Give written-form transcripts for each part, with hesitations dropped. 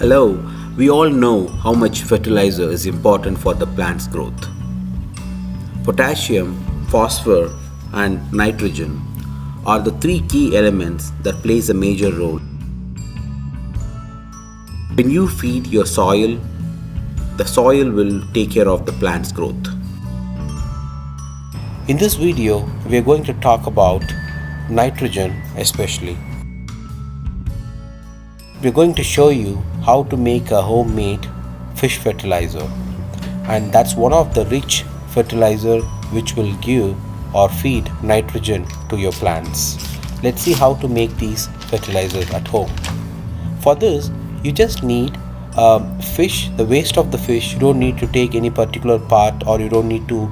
Hello, we all know how much fertilizer is important for the plant's growth. Potassium, phosphorus, and nitrogen are the three key elements that plays a major role. When you feed your soil, the soil will take care of the plant's growth. In this video, we are going to talk about nitrogen especially. We are going to show you how to make a homemade fish fertilizer, and that's one of the rich fertilizer which will give or feed nitrogen to your plants. Let's see how to make these fertilizers at home. For this, you just need fish, the waste of the fish. You don't need to take any particular part, or you don't need to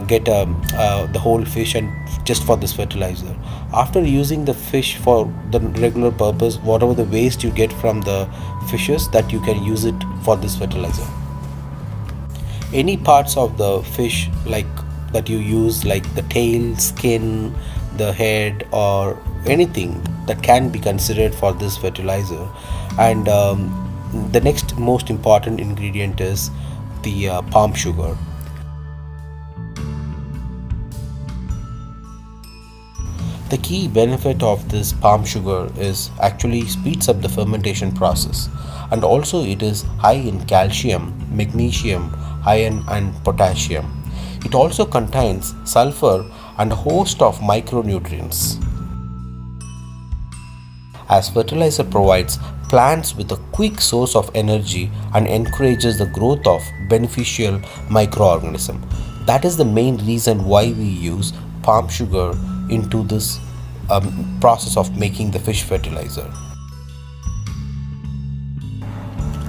get the whole fish and just for this fertilizer. After using the fish for the regular purpose, whatever the waste you get from the fishes, that you can use it for this fertilizer. Any parts of the fish like that you use, like the tail, skin, the head, or anything that can be considered for this fertilizer. And the next most important ingredient is the palm sugar. The key benefit of this palm sugar is actually speeds up the fermentation process, and also it is high in calcium, magnesium, iron, and potassium. It also contains sulfur and a host of micronutrients. As fertilizer provides plants with a quick source of energy and encourages the growth of beneficial microorganisms. That is the main reason why we use palm sugar into this process of making the fish fertilizer.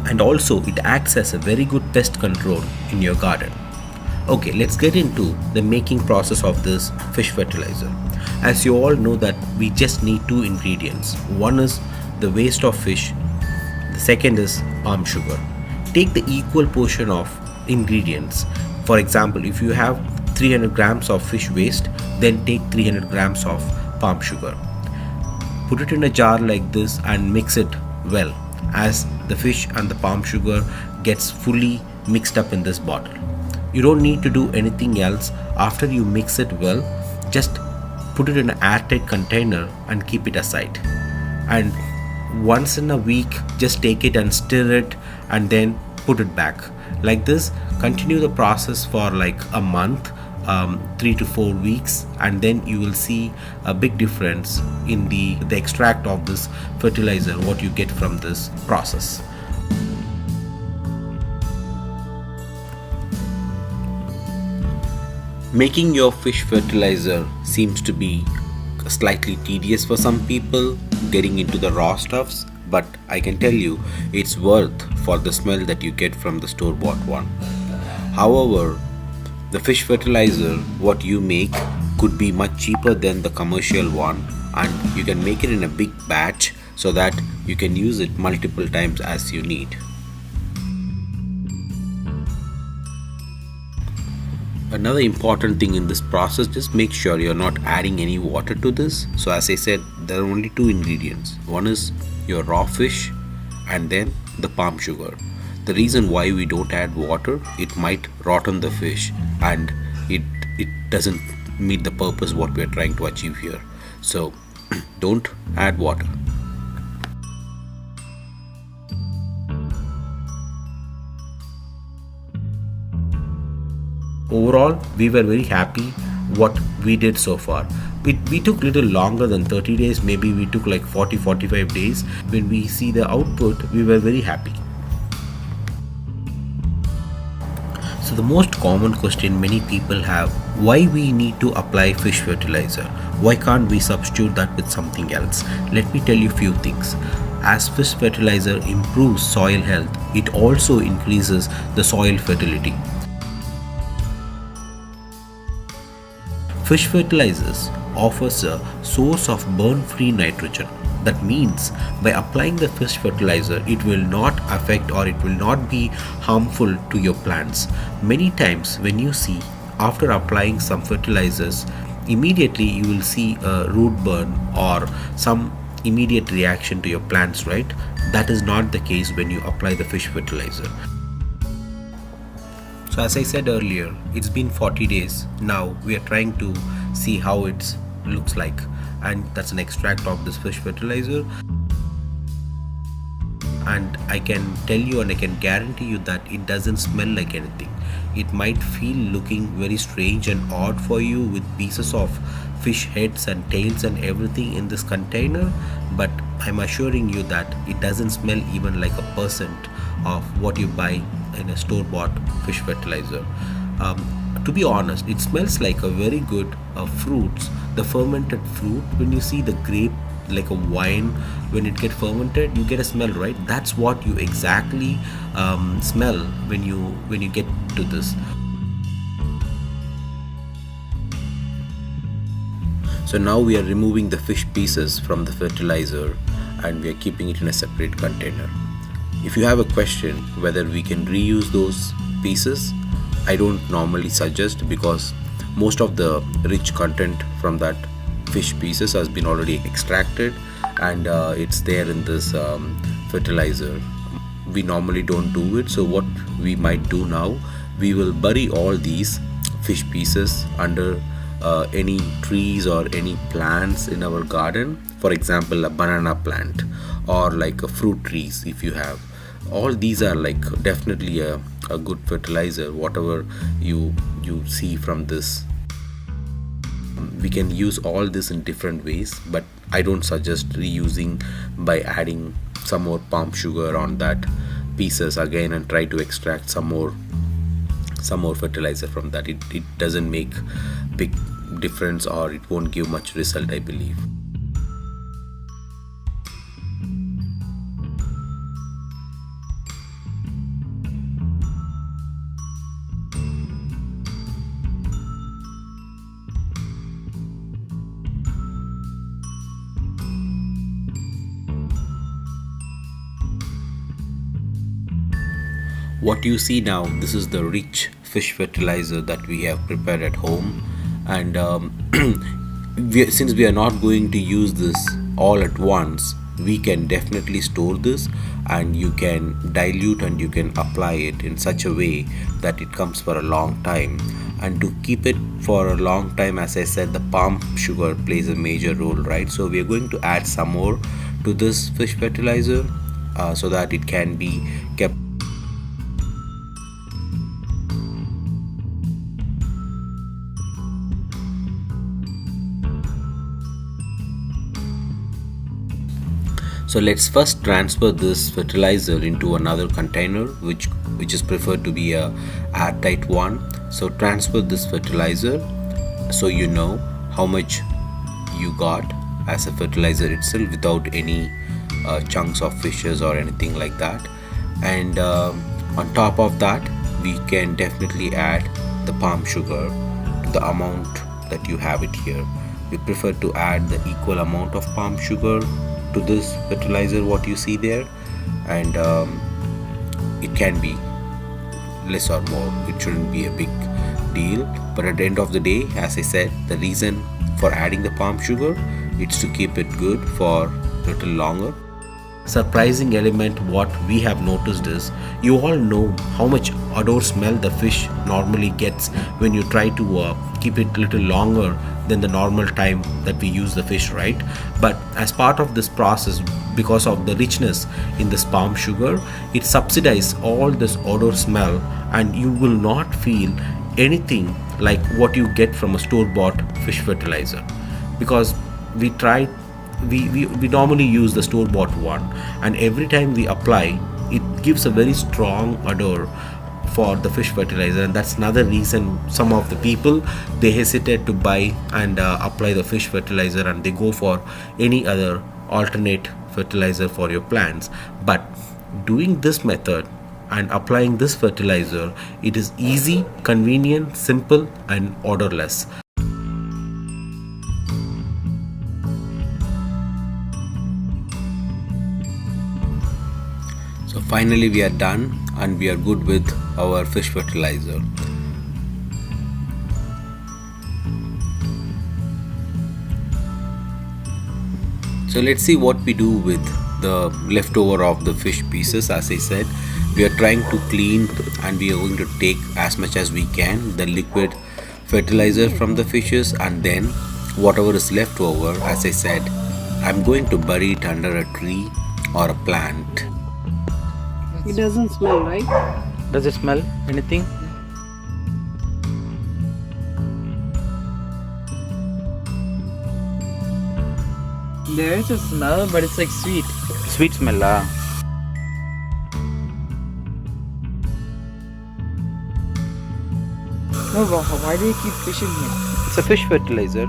And also it acts as a very good pest control in your garden. Okay, let's get into the making process of this fish fertilizer. As you all know that we just need two ingredients. One is the waste of fish, the second is palm sugar. Take the equal portion of ingredients. For example, if you have 300 grams of fish waste, then take 300 grams of palm sugar. Put it in a jar like this and mix it well, as the fish and the palm sugar gets fully mixed up in this bottle. You don't need to do anything else. After you mix it well, just put it in an airtight container and keep it aside. And once in a week, just take it and stir it and then put it back. Like this, continue the process for like a month, 3 to 4 weeks, and then you will see a big difference in the extract of this fertilizer, what you get from this process. Making your fish fertilizer seems to be slightly tedious for some people, getting into the raw stuffs, but I can tell you it's worth for the smell that you get from the store-bought one. However, the fish fertilizer what you make could be much cheaper than the commercial one, and you can make it in a big batch so that you can use it multiple times as you need. Another important thing in this process, just make sure you're not adding any water to this. So as I said, there are only two ingredients. One is your raw fish and then the palm sugar. The reason why we don't add water, it might rotten the fish and it doesn't meet the purpose what we are trying to achieve here. So don't add water. Overall, we were very happy what we did so far. We took little longer than 30 days, maybe we took like 40-45 days. When we see the output, we were very happy. So the most common question many people have, why we need to apply fish fertilizer? Why can't we substitute that with something else? Let me tell you a few things. As fish fertilizer improves soil health, it also increases the soil fertility. Fish fertilizers offers a source of burn-free nitrogen. That means by applying the fish fertilizer, it will not affect or it will not be harmful to your plants. Many times when you see after applying some fertilizers, immediately you will see a root burn or some immediate reaction to your plants, right? That is not the case when you apply the fish fertilizer. So as I said earlier, it's been 40 days. Now we are trying to see how it looks like, and that's an extract of this fish fertilizer. And I can tell you and I can guarantee you that it doesn't smell like anything. It might feel looking very strange and odd for you with pieces of fish heads and tails and everything in this container, but I'm assuring you that it doesn't smell even like a percent of what you buy in a store-bought fish fertilizer. To be honest, it smells like a very good fruits, the fermented fruit. When you see the grape, like a wine, when it get fermented, you get a smell, right? That's what you exactly smell when you get to this. So now we are removing the fish pieces from the fertilizer and we are keeping it in a separate container. If you have a question whether we can reuse those pieces, I don't normally suggest, because most of the rich content from that fish pieces has been already extracted and it's there in this fertilizer. We normally don't do it. So what we might do now, we will bury all these fish pieces under any trees or any plants in our garden. For example, a banana plant or like a fruit trees. If you have all these, are like definitely a good fertilizer. Whatever you see from this, we can use all this in different ways, but I don't suggest reusing by adding some more palm sugar on that pieces again and try to extract some more fertilizer from that. It doesn't make big difference, or it won't give much result, I believe. What you see now, this is the rich fish fertilizer that we have prepared at home, and since we are not going to use this all at once, we can definitely store this, and you can dilute and you can apply it in such a way that it comes for a long time. And to keep it for a long time, as I said, the palm sugar plays a major role, right? So we are going to add some more to this fish fertilizer so that it can be kept. So let's first transfer this fertilizer into another container, which is preferred to be a airtight one. So transfer this fertilizer so you know how much you got as a fertilizer itself, without any chunks of fishes or anything like that. And on top of that, we can definitely add the palm sugar to the amount that you have it here. We prefer to add the equal amount of palm sugar to this fertilizer, what you see there, and it can be less or more. It shouldn't be a big deal, but at the end of the day, as I said, the reason for adding the palm sugar, it's to keep it good for a little longer. Surprising element what we have noticed is, you all know how much odor smell the fish normally gets when you try to keep it a little longer than the normal time that we use the fish, right? But as part of this process, because of the richness in this palm sugar, it subsidizes all this odor smell, and you will not feel anything like what you get from a store-bought fish fertilizer. Because we normally use the store-bought one, and every time we apply, it gives a very strong odor for the fish fertilizer, and that's another reason some of the people, they hesitate to buy and apply the fish fertilizer, and they go for any other alternate fertilizer for your plants. But doing this method and applying this fertilizer, it is easy, convenient, simple, and odorless. So finally we are done, and we are good with our fish fertilizer. So let's see what we do with the leftover of the fish pieces. As I said, we are trying to clean and we are going to take as much as we can the liquid fertilizer from the fishes, and then whatever is left over, as I said, I'm going to bury it under a tree or a plant. It doesn't smell, right? Does it smell anything? There is a smell, but it's like sweet. Sweet smell, ah. No, why do you keep fishing here? It's a fish fertilizer.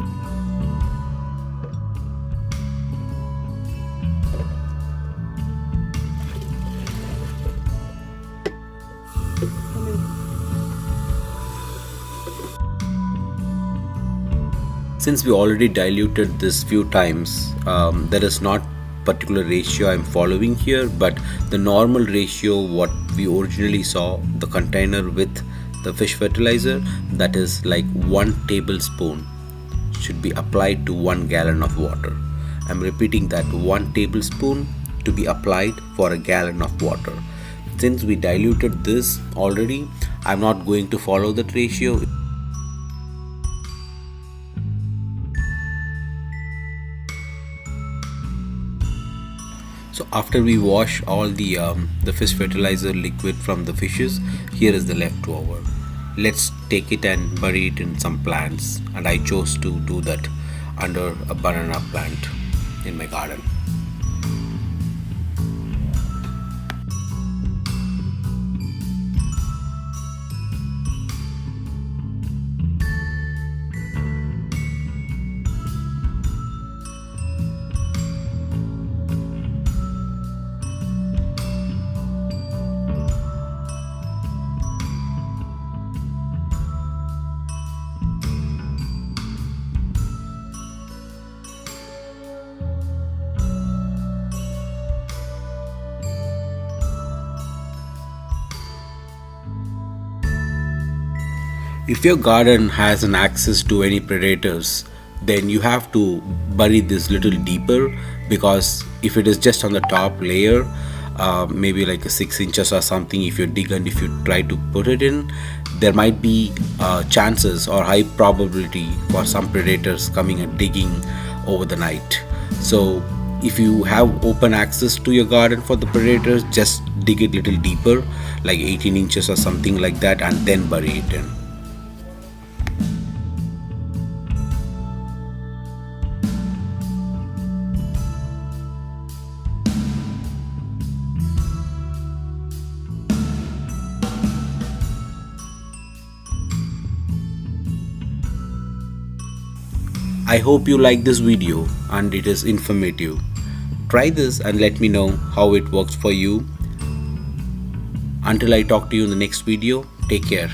Since we already diluted this few times, there is not particular ratio I'm following here, but the normal ratio what we originally saw, the container with the fish fertilizer, that is like 1 tablespoon should be applied to 1 gallon of water. I'm repeating that, 1 tablespoon to be applied for a gallon of water. Since we diluted this already, I'm not going to follow that ratio. So after we wash all the fish fertilizer liquid from the fishes, here is the leftover. Let's take it and bury it in some plants, and I chose to do that under a banana plant in my garden. If your garden has an access to any predators, then you have to bury this little deeper, because if it is just on the top layer, maybe like a 6 inches or something, if you dig and if you try to put it in, there might be chances or high probability for some predators coming and digging over the night. So if you have open access to your garden for the predators, just dig it little deeper, like 18 inches or something like that, and then bury it in. I hope you like this video and it is informative. Try this and let me know how it works for you. Until I talk to you in the next video, take care.